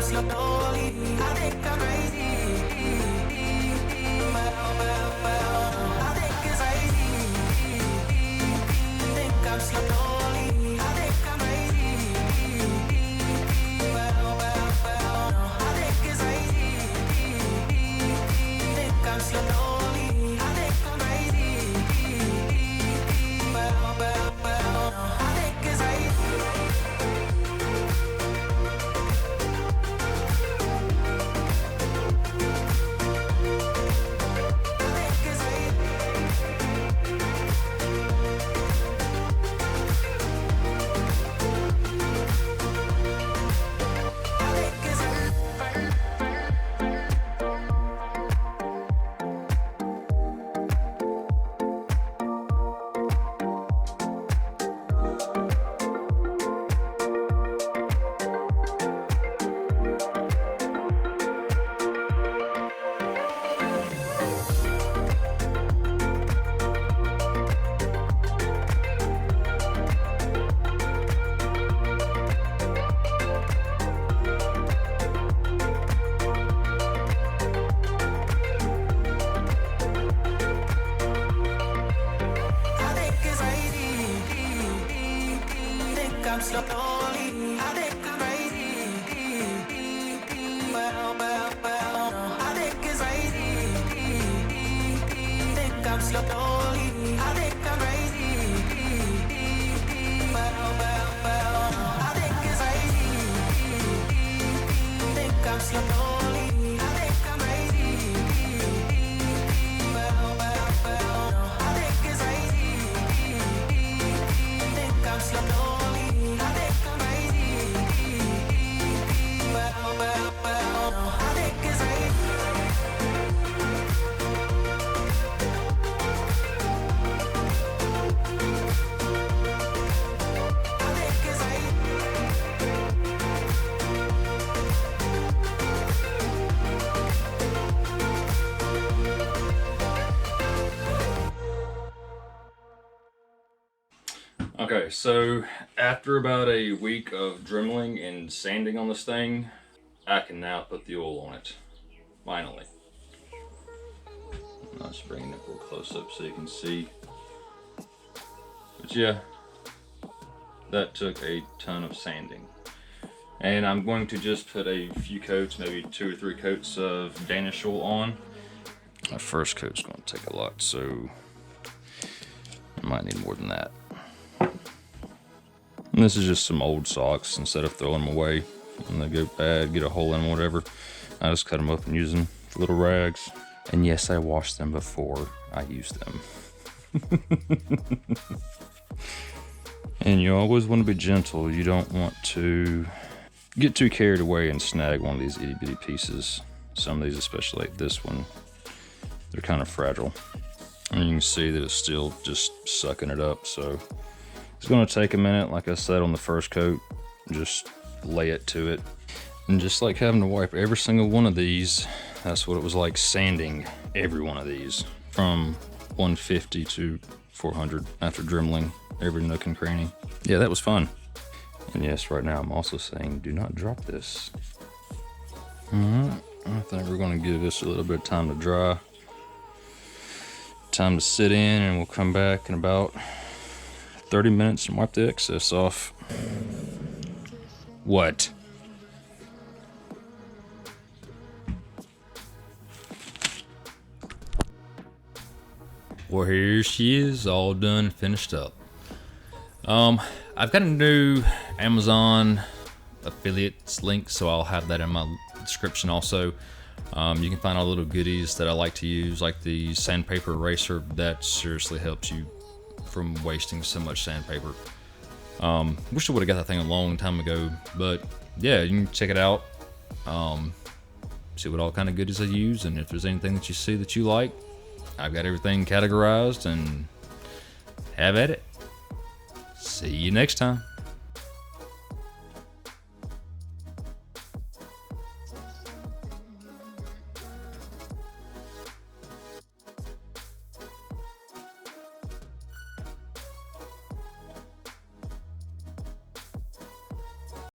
slowly. I think I'm crazy. I think it's crazy. Think I'm slowly. I think I'm crazy. I think it's crazy. Think I'm slowly. I think I'm crazy. I think it's crazy. I'm slowly, I think I'm crazy. I think it's crazy. Think I'm slowly, I think I'm crazy. I think it's crazy. Think I'm slowly, I think I'm crazy. I think it's crazy. Think I'm slowly. Okay, so after about a week of dremeling and sanding on this thing, I can now put the oil on it. Finally. I'll just bring it real close up so you can see. But yeah, that took a ton of sanding. And I'm going to just put a few coats, maybe 2 or 3 coats of Danish oil on. My first coat's going to take a lot, so I might need more than that. And this is just some old socks. Instead of throwing them away when they go bad, get a hole in them, whatever, I just cut them up and use them for little rags. And yes, I washed them before I used them. And you always want to be gentle. You don't want to get too carried away and snag one of these itty bitty pieces. Some of these, especially like this one, they're kind of fragile. And you can see that it's still just sucking it up, so it's going to take a minute, like I said on the first coat. Just lay it to it. And just like having to wipe every single one of these, that's what it was like sanding every one of these from 150 to 400 after dremeling every nook and cranny. Yeah, that was fun. And yes, right now I'm also saying do not drop this. Alright, I think we're going to give this a little bit of time to dry. Time to sit in, and we'll come back in about 30 minutes and wipe the excess off. What? Well, here she is, all done, finished up. I've got a new Amazon affiliates link, so I'll have that in my description also. You can find all the little goodies that I like to use, like the sandpaper eraser. That seriously helps you from wasting so much sandpaper. Wish I would have got that thing a long time ago, but yeah, you can check it out. See what all kind of goodies I use, and if there's anything that you see that you like, I've got everything categorized, and have at it. See you next time.